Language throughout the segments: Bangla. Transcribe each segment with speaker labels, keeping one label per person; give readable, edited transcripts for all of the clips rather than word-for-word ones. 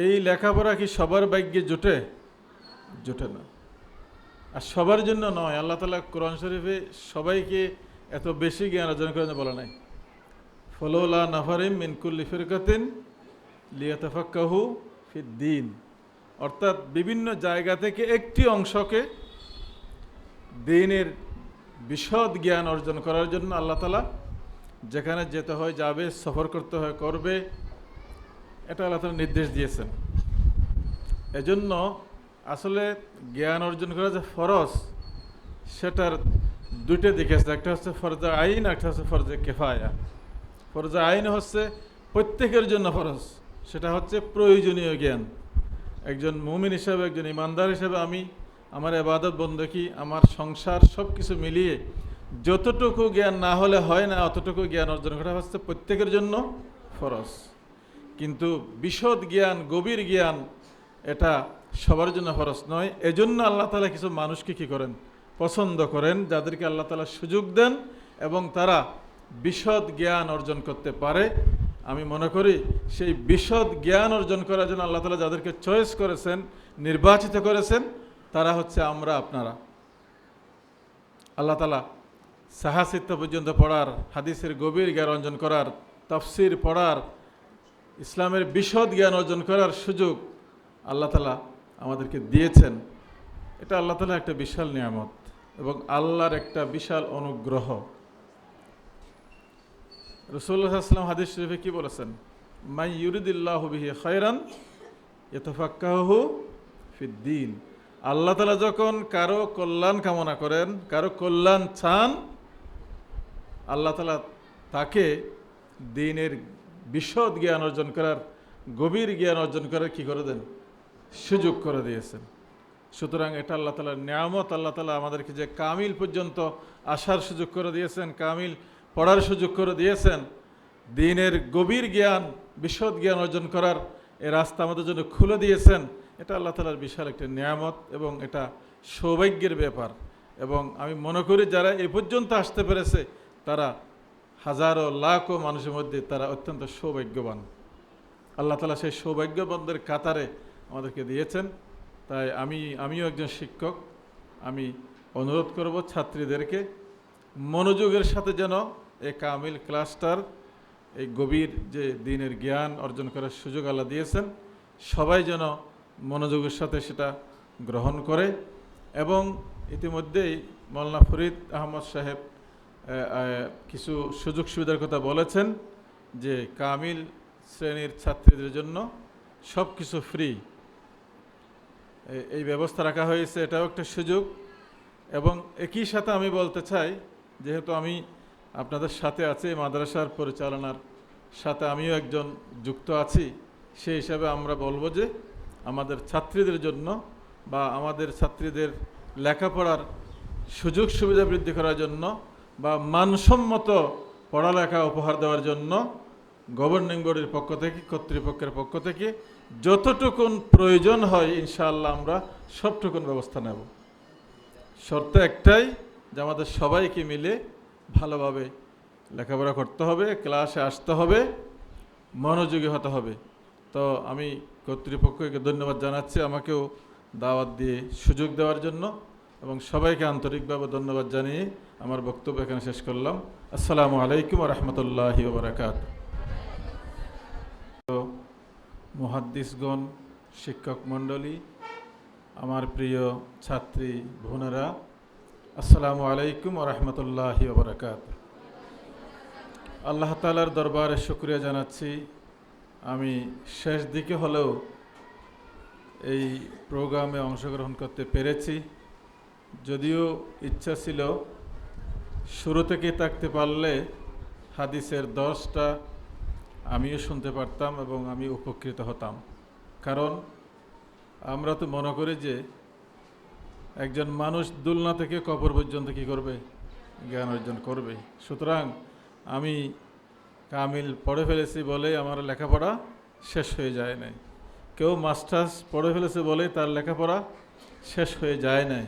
Speaker 1: এই লেখাপড়া কি সবার ভাগ্যে জোটে? জোটে না। আর সবার জন্য নয়। আল্লাহ তাআলা কোরআন শরীফে সবাইকে এত বেশি জ্ঞান অর্জন করার জন্য বলা নাই। ফলাউলা নাফারিম মিন কুল্লি ফিরকাতিন লিয়াতাফাক্কাহু ফিদ্দীন, অর্থাৎ বিভিন্ন জায়গা থেকে একটি অংশকে দ্বীনের বিশদ জ্ঞান অর্জন করার জন্য আল্লাহ তাআলা যেখানে যেতে হয় যাবে, সফর করতে হয় করবে, এটা আল্লাহ তাআলা নির্দেশ দিয়েছেন। এজন্য আসলে জ্ঞান অর্জন করা যে ফরজ, সেটার দুইটা দিক আছে। একটা হচ্ছে ফরজে আইন, একটা হচ্ছে ফরজে কেফায়া। ফরজে আইন হচ্ছে প্রত্যেকের জন্য ফরজ, সেটা হচ্ছে প্রয়োজনীয় জ্ঞান। একজন মুমিন হিসাবে, একজন ইমানদার হিসাবে আমি আমার ইবাদত বন্দেগী, আমার সংসার সব কিছু মিলিয়ে যতটুকু জ্ঞান না হলে হয় না, অতটুকু জ্ঞান অর্জন করা হচ্ছে প্রত্যেকের জন্য ফরজ। কিন্তু বিশদ জ্ঞান, গভীর জ্ঞান এটা সবার জন্য ফরজ নয়। এজন্য আল্লাহ তাআলা কিছু মানুষকে কী করেন? পছন্দ করেন, যাদেরকে আল্লাহ তাআলা সুযোগ দেন এবং তারা বিশদ জ্ঞান অর্জন করতে পারে। আমি মনে করি সেই বিশদ জ্ঞান অর্জন করার জন্য আল্লাহ তাআলা যাদেরকে চয়েস করেছেন, নির্বাচিত করেছেন, তারা হচ্ছে আমরা, আপনারা। আল্লাহ তাআলা সাহাসিত্য পর্যন্ত পড়ার, হাদিসের গভীর জ্ঞান অর্জন করার, তাফসির পড়ার, ইসলামের বিশদ জ্ঞান অর্জন করার সুযোগ আল্লাহ তাআলা আমাদেরকে দিয়েছেন। এটা আল্লাহ তাআলার একটা বিশাল নিয়ামত এবং আল্লাহর একটা বিশাল অনুগ্রহ। রাসূলুল্লাহ সাল্লাল্লাহু আলাইহি ওয়াসাল্লাম হাদিস শরীফে কি বলেছেন? মাই ইউরিদিল্লাহু বিহি খায়রান ইয়াতাফাক্কাহু ফিদ্দীন। আল্লাহ তাআলা যখন কারো কল্যাণ কামনা করেন, কারো কল্যাণ চান, আল্লাহ তাআলা তাকে দ্বীনের বিশদ জ্ঞান অর্জন করার, গভীর জ্ঞান অর্জন করার কি করে দেন? সুযোগ করে দিয়েছেন। সুতরাং এটা আল্লাহ তাআলার নিয়ামত। আল্লাহ তাআলা আমাদেরকে যে কামিল পর্যন্ত আসার সুযোগ করে দিয়েছেন, কামিল পড়ার সুযোগ করে দিয়েছেন, দ্বীনের গভীর জ্ঞান, বিশদ জ্ঞান অর্জন করার এই রাস্তা আমাদের জন্য খুলে দিয়েছেন, এটা আল্লাহ তাআলার বিশাল একটা নিয়ামত এবং এটা সৌভাগ্যের ব্যাপার। এবং আমি মনে করি যারা এই পর্যন্ত আসতে পেরেছে তারা হাজারো লাখো মানুষের মধ্যে তারা অত্যন্ত সৌভাগ্যবান। আল্লাহ তাআলা সেই সৌভাগ্যবানদের কাতারে আমাদেরকে দিয়েছেন। তাই আমিও একজন শিক্ষক, আমি অনুরোধ করব ছাত্রীদেরকে মনোযোগের সাথে যেন এই কামিল ক্লাসটার, এই গভীর যে দ্বীনের জ্ঞান অর্জন করার সুযোগ আল্লাহ দিয়েছেন, সবাই যেন মনোযোগের সাথে সেটা গ্রহণ করে। এবং ইতিমধ্যেই মাওলানা ফরিদ আহমদ সাহেব কিছু সুযোগ সুবিধার কথা বলেছেন, যে কামিল শ্রেণীর ছাত্রীদের জন্য সব কিছু ফ্রি, এই ব্যবস্থা রাখা হয়েছে। এটাও একটা সুযোগ। এবং একই সাথে আমি বলতে চাই, যেহেতু আমি আপনাদের সাথে আছি, মাদ্রাসার পরিচালনার সাথে আমিও একজন যুক্ত আছি, সেই হিসাবে আমরা বলবো যে আমাদের ছাত্রীদের জন্য বা আমাদের ছাত্রীদের লেখাপড়ার সুযোগ সুবিধা বৃদ্ধি করার জন্য বা মানসম্মত পড়ালেখা উপহার দেওয়ার জন্য গভর্নিং বডির পক্ষ থেকে, কর্তৃপক্ষের পক্ষ থেকে যতটুকুন প্রয়োজন হয় ইনশাআল্লাহ আমরা সবটুকুন ব্যবস্থা নেব। শর্ত একটাই, যে আমাদের সবাইকে মিলে ভালোভাবে লেখাপড়া করতে হবে, ক্লাসে আসতে হবে, মনোযোগী হতে হবে। তো আমি কর্তৃপক্ষকে ধন্যবাদ জানাচ্ছি আমাকেও দাওয়াত দিয়ে সুযোগ দেওয়ার জন্য, এবং সবাইকে আন্তরিকভাবে ধন্যবাদ জানিয়ে আমার বক্তব্য এখানে শেষ করলাম। আসসালামু আলাইকুম ওয়া রাহমাতুল্লাহি ওয়া বারাকাতুহু। মুহাদ্দিসগণ, শিক্ষক মণ্ডলী, আমার প্রিয় ছাত্রী বোনেরা, আসসালামু আলাইকুম ওয়া রাহমাতুল্লাহি ওয়া বারাকাতুহু। আল্লাহ তাআলার দরবারে শুকরিয়া জানাচ্ছি, আমি শেষ দিকে হলেও এই প্রোগ্রামে অংশগ্রহণ করতে পেরেছি। যদিও ইচ্ছা ছিল শুরু থেকে থাকতে পারলে হাদিসের 10টা আমিও শুনতে পারতাম এবং আমি উপকৃত হতাম। কারণ আমরা তো মনে করি যে একজন মানুষ দুলনা থেকে কবর পর্যন্ত কী করবে? জ্ঞান অর্জন করবে। সুতরাং আমি কামিল পড়ে ফেলেছি বলে আমার লেখাপড়া শেষ হয়ে যায় নাই। কেউ মাস্টার্স পড়ে ফেলেছে বলে তার লেখাপড়া শেষ হয়ে যায় নাই।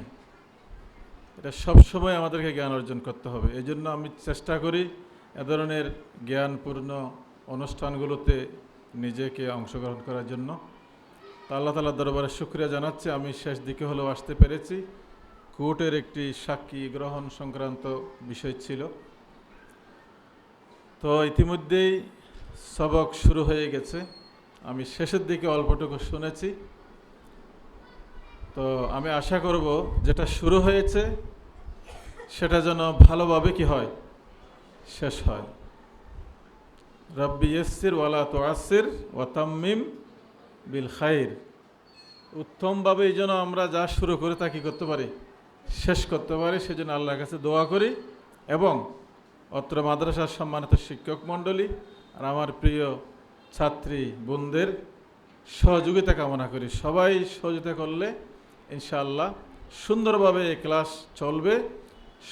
Speaker 1: এটা সবসময় আমাদেরকে জ্ঞান অর্জন করতে হবে। এই জন্য আমি চেষ্টা করি এ ধরনের জ্ঞানপূর্ণ অনুষ্ঠানগুলোতে নিজেকে অংশগ্রহণ করার জন্য। তা আল্লাহ তাআলার দরবারে শুকরিয়া জানাচ্ছি আমি শেষ দিকে হলেও আসতে পেরেছি। কোর্টের একটি সাক্ষী গ্রহণ সংক্রান্ত বিষয় ছিল। তো ইতিমধ্যেই সবক শুরু হয়ে গেছে। আমি শেষের দিকে অল্পটুকু শুনেছি। তো আমি আশা করব যেটা শুরু হয়েছে সেটা যেন ভালোভাবে কি হয়, শেষ হয়। রব্বি ইয়াসসির ওয়ালা তুআসসির ওয়া তাম্মিম বিল খাইর। উত্তমভাবে এই যেন আমরা যা শুরু করে তা কি করতে পারি, শেষ করতে পারি, সেজন্য আল্লাহর কাছে দোয়া করি। এবং অত্র মাদ্রাসার সম্মানিত শিক্ষক মণ্ডলী আর আমার প্রিয় ছাত্রী বোনদের সহযোগিতা কামনা করি। সবাই সহযোগিতা করলে ইনশাআল্লাহ সুন্দরভাবে এই ক্লাস চলবে,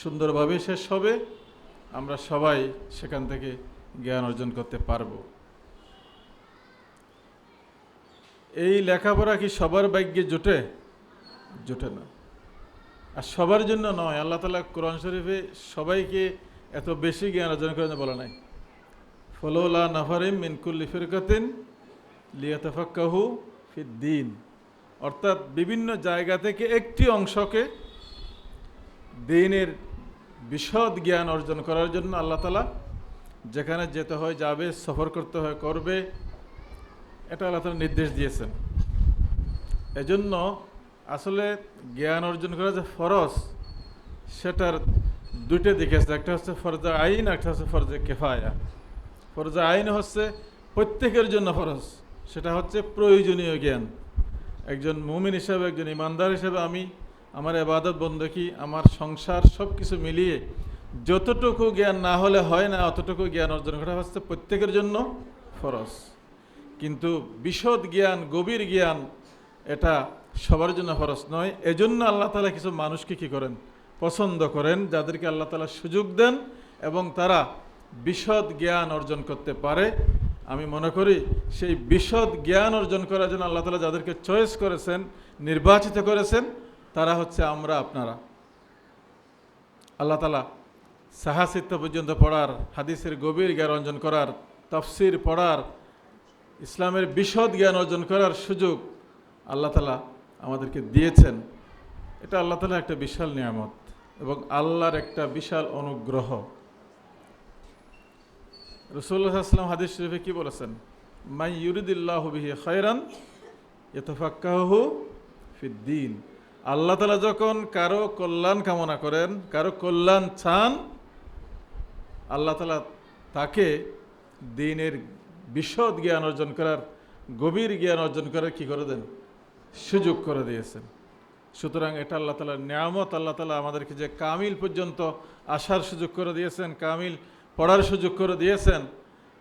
Speaker 1: সুন্দরভাবে শেষ হবে, আমরা সবাই সেখান থেকে জ্ঞান অর্জন করতে পারব। এই লেখাপড়া কি সবার ভাগ্যে জোটে? জোটে না। আর সবার জন্য নয়। আল্লাহ তাআলা কোরআন শরীফে সবাইকে এত বেশি জ্ঞান অর্জন করে বলা নাই। ফালাউলা নাফারিম মিন কুল্লি ফিরকাতিন লিয়াতাফাক্কাহু ফিদ্দীন। অর্থাৎ বিভিন্ন জায়গা থেকে একটি অংশকে দ্বীনের বিশদ জ্ঞান অর্জন করার জন্য আল্লাহ তাআলা যেখানে যেতে হয় যাবে, সফর করতে হয় করবে, এটা আল্লাহ তাআলা নির্দেশ দিয়েছেন। এজন্য আসলে জ্ঞান অর্জন করা যে ফরজ, সেটার দুইটা দিক আছে। একটা হচ্ছে ফরজে আইন, একটা হচ্ছে ফরজে কিফায়া। ফরজে আইন হচ্ছে প্রত্যেকের জন্য ফরজ, সেটা হচ্ছে প্রয়োজনীয় জ্ঞান। একজন মুমিন হিসাবে, একজন ইমানদার হিসাবে আমি আমার ইবাদত বন্দেগী, আমার সংসার সব কিছু মিলিয়ে যতটুকু জ্ঞান না হলে হয় না, অতটুকু জ্ঞান অর্জন করা হচ্ছে প্রত্যেকের জন্য ফরজ। কিন্তু বিশদ জ্ঞান, গভীর জ্ঞান এটা সবার জন্য ফরজ নয়। এজন্য আল্লাহ তাআলা কিছু মানুষকে কী করেন, পছন্দ করেন, যাদেরকে আল্লাহ তাআলা সুযোগ দেন এবং তারা বিশদ জ্ঞান অর্জন করতে পারে। আমি মনে করি সেই বিশদ জ্ঞান অর্জন করার জন্য আল্লাহ তাআলা যাদেরকে চয়েস করেছেন, নির্বাচিত করেছেন, তারা হচ্ছে আমরা, আপনারা। আল্লাহ তাআলা সাহাসিত্য পর্যন্ত পড়ার, হাদিসের গভীর জ্ঞান অর্জন করার, তাফসির পড়ার, ইসলামের বিশদ জ্ঞান অর্জন করার সুযোগ আল্লাহ তাআলা আমাদেরকে দিয়েছেন। এটা আল্লাহ তাআলার একটা বিশাল নিয়ামত এবং আল্লাহর একটা বিশাল অনুগ্রহ। রাসূলুল্লাহ সাল্লাল্লাহু আলাইহি ওয়াসাল্লাম হাদিস শরীফে কি বলেছেন? মান ইউরিদিল্লাহু বিহি খায়রান ইয়াতাফাক্কাহু ফিদ্দীন। আল্লাহ তাআলা যখন কারো কল্যাণ কামনা করেন, কারো কল্যাণ চান, আল্লাহ তাআলা তাকে দ্বীনের বিশদ জ্ঞান অর্জন করার, গভীর জ্ঞান অর্জন করার কি করে দেন, সুযোগ করে দিয়েছেন। সুতরাং এটা আল্লাহ তাআলার নিয়ামত। আল্লাহ তাআলা আমাদেরকে যে কামিল পর্যন্ত আসার সুযোগ করে দিয়েছেন, কামিল পড়ার সুযোগ করে দিয়েছেন,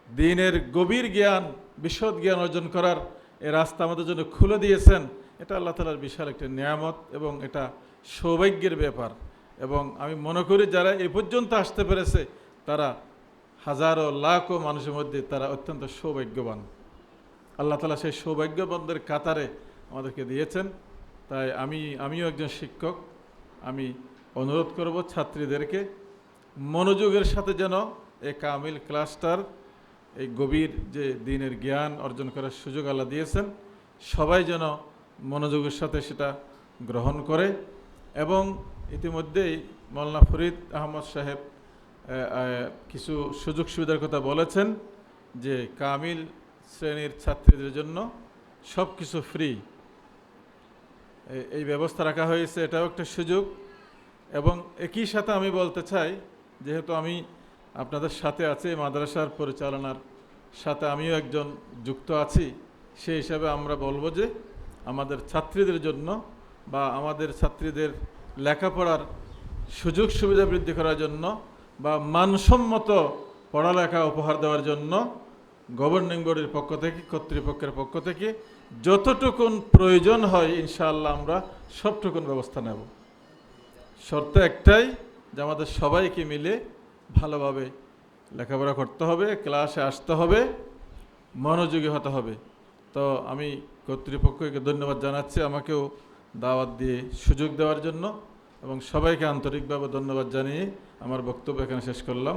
Speaker 1: দ্বীনের গভীর জ্ঞান, বিশদ জ্ঞান অর্জন করার এই রাস্তা আমাদের জন্য খুলে দিয়েছেন, এটা আল্লাহ তাআলার বিশাল একটা নিয়ামত এবং এটা সৌভাগ্যের ব্যাপার। এবং আমি মনে করি যারা এই পর্যন্ত আসতে পেরেছে তারা হাজারো লাখো মানুষের মধ্যে তারা অত্যন্ত সৌভাগ্যবান। আল্লাহ তাআলা সেই সৌভাগ্যবানদের কাতারে আমাদেরকে দিয়েছেন। তাই আমিও একজন শিক্ষক, আমি অনুরোধ করব ছাত্রীদেরকে মনোযোগের সাথে যেন এই কামিল ক্লাসটার, এই গভীর যে দ্বীনের জ্ঞান অর্জন করার সুযোগ আল্লাহ দিয়েছেন, সবাই যেন মনোযোগের সাথে সেটা গ্রহণ করে। এবং ইতিমধ্যেই মাওলানা ফরিদ আহমদ সাহেব কিছু সুযোগ সুবিধার কথা বলেছেন, যে কামিল শ্রেণীর ছাত্রীদের জন্য সব কিছু ফ্রি, এই ব্যবস্থা রাখা হয়েছে। এটাও একটা সুযোগ। এবং একই সাথে আমি বলতে চাই, যেহেতু আমি আপনাদের সাথে আছি, মাদ্রাসার পরিচালনার সাথে আমিও একজন যুক্ত আছি, সেই হিসাবে আমরা বলবো যে আমাদের ছাত্রীদের জন্য বা আমাদের ছাত্রীদের লেখাপড়ার সুযোগ সুবিধা বৃদ্ধি করার জন্য বা মানসম্মত পড়ালেখা উপহার দেওয়ার জন্য গভর্নিং বডির পক্ষ থেকে, কর্তৃপক্ষের পক্ষ থেকে যতটুকুন প্রয়োজন হয় ইনশাআল্লাহ আমরা সবটুকুন ব্যবস্থা নেব। শর্ত একটাই, যে আমাদের সবাইকে মিলে ভালোভাবে লেখাপড়া করতে হবে, ক্লাসে আসতে হবে, মনোযোগী হতে হবে। তো আমি কর্তৃপক্ষকে ধন্যবাদ জানাচ্ছি আমাকেও দাওয়াত দিয়ে সুযোগ দেওয়ার জন্য, এবং সবাইকে আন্তরিকভাবে ধন্যবাদ জানিয়ে আমার বক্তব্য এখানে শেষ করলাম।